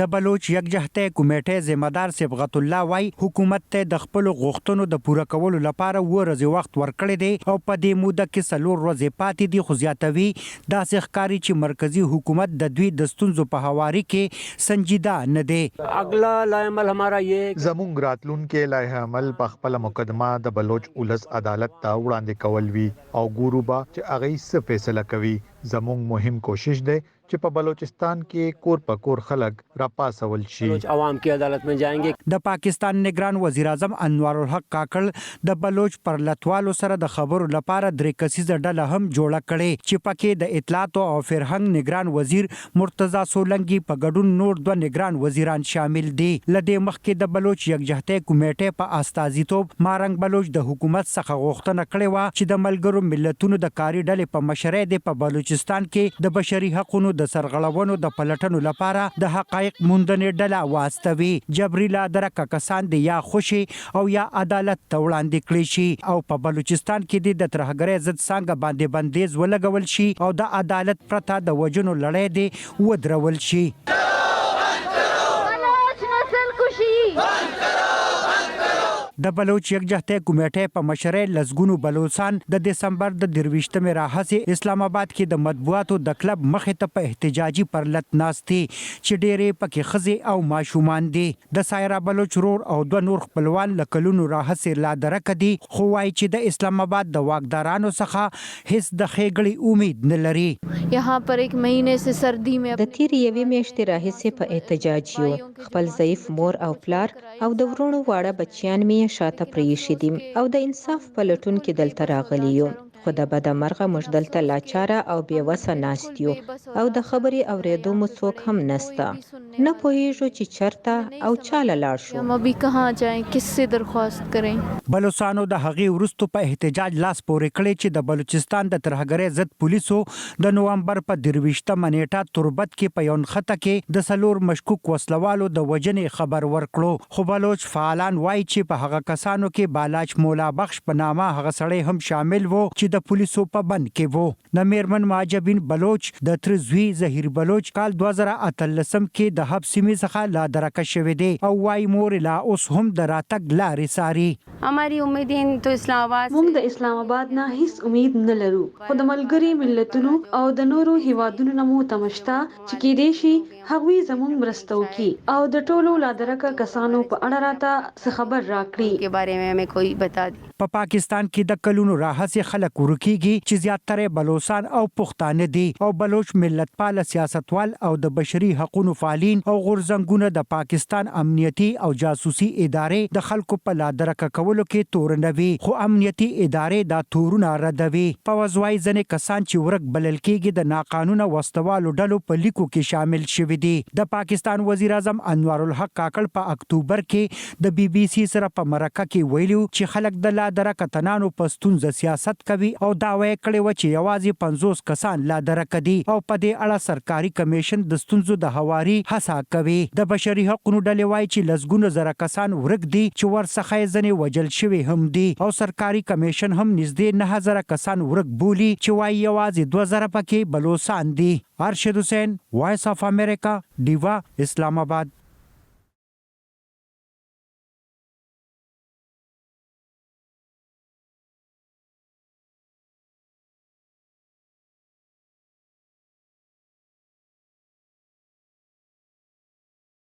د بلوچ یکجهته کمیټې ذمہدار صبغت الله وای حکومت ته د خپل غوښتنو د پوره کولو لپاره ورځ وخت ورکړی دی او په دې موده کې څلور ورځې پاتې دي، خو زیاتوي داسې ښکاري چې مرکزی حکومت د دوی د ستونزو په هواري کې سنجیده نه دی. اگلا لائحه عمل ہمارا یہ زموږ راتلونکي لایحه عمل په خپل مقدمه د بلوچ ولس عدالت ته وړاندې کول وی او ګورو با چې هغه څه فیصله کوي. زموږ مهم کوشش دی چې په بلوچستان کې کور په کور خلک را پاسول شي. عوام کی عدالت میں جائیں گے. د پاکستان نگران وزیر اعظم انوار الحق کاکړ د بلوچ پر لټوالو سره د خبرو لپاره درې کسیزه ډله هم جوړه کړې چې پکې د اطلاعات او فرهنګ نگران وزیر مرتضی سولنګي په ګډون نور دوه نگران وزیران شامل دي. لدې مخکې د بلوچ یکجهته کمیټې په استازیتوب مارنګ بلوچ د حکومت څخه غوښتنه کړې و چې د ملګرو ملتونو د کاري ډلې په مشرۍ د په بلوچستان کې د بشري حقوقو د سرغړونو د پلټنو لپاره د حقایق موندنې ډله واستوي. جبري لادرکه کسان دي یا خوشي او یا عدالت ته وړاندې کړي شي او په بلوچستان کې د ترهګرۍ ضد څنګه باندې بندیز ولګول شي او د عدالت پرته د وجنو لړۍ دي ودرول شي. د بلوچ یکجهته کمیټې په مشرۍ لسګونو بلوچستان د دسمبر د 23 راهسې اسلام آباد کې د مطبوعاتو د کلب مخې ته په احتجاجي پرلط ناستي چې ډېرې پکې ښځې او ماشومان دي. د سایرا بلوچ رور او دوه نور خپلوان لکلونو راهسې لا درکه دي، خو وایي چې د اسلام آباد د واکدارانو څخه هیڅ د ښېګړې امید نه لري. यहाँ पर एक महीने से सर्दी में د تیر یوې میاشتې راهیسې په احتجاج یو. خپل ضعیف مور او پلار او د ورونو واړه بچیان مې شاته پریښي دي او د انصاف په لټون کې دلته راغلي یو. خو د بده مرغه موږ دلته لاچاره او بېوسه ناست یو او د خبرې اورېدو مو څوک هم نسته. نه پوهیږو چې چرته او چاله لاړ شو. हम अभी कहाँ जाएं, किससे दरख्वास्त करें. بلوچستانو د هغې وروسته په احتجاج لاس پورې کړی چې د بلوچستان د ترهګرۍ ضد پولیسو د نومبر په 23 نیټه تربت کې په یو نښته کې د څلور مشکوک وسلوالو د وژنې خبر ورکړو. خو بلوچ فعالان وایي چې په هغه کسانو کې بالاچ مولا بخش په نامه هغه سړی هم شامل وو چې د پولیسو په بند کې وو. د میرمن معجبین بلوچ د تر زوی ظهیر بلوچ کال 2013 کې د حبس سیمې څخه لا درکه شوی دی او وايي مور لا اوس هم د راتګ لارې ساري. हमारी उम्मीदें तो इस्लामाबाद موږ د اسلام آباد نه هیڅ امید نه لرو، خو د ملګری ملتونو او د نورو هیوادونو نه مو تمشتا چې کېدای شي هغوی زموږ مرسته وکړي او د ټولو لادرکه کسانو په اړه راته څه خبر راکړي. के बारे में हमें कोई बता दी. په پاکستان کې د کلونو راهسې خلک ورکیږي چې زیاتره بلوچستان او پښتانه دي او بلوچ ملتپال سیاستوال او د بشري حقوقو فعالین او غورځنګونه د پاکستان امنیتي او جاسوسي ادارې د خلکو په لادرکه کولو کې تورنوي، خو امنیتي ادارې دا تورونه ردوي. په وزوای ځنې کسان چې ورک بلل کېږي د ناقانونه وسوالو ډلو په لیکو کې شامل شوي دي. د پاکستان وزیر اعظم انوار الحق کاکړ په اکتوبر کې د BBC سره په مرکه کې ویلو چې خلک د لادرکه تنانو په ستونزه سیاست کوي او دعوی کړی و چې یوازې 50 کسان لادرکه دي او په دې اړه سرکاري کمیشن د ستونزو د هواري هڅه کوي. د بشري حقوقو ډلې وایي چې لسګونه زره کسان ورک دي چې ورڅخه یې ځنې وجل شوي هم دي او سرکاري کمیشن هم نږدې 9000 کسان ورک بولي چې وایي یوازې 2000 پکې بلوچستان دي. ارشد حسین، وایس اف امریکا، ډیوا، اسلام آباد.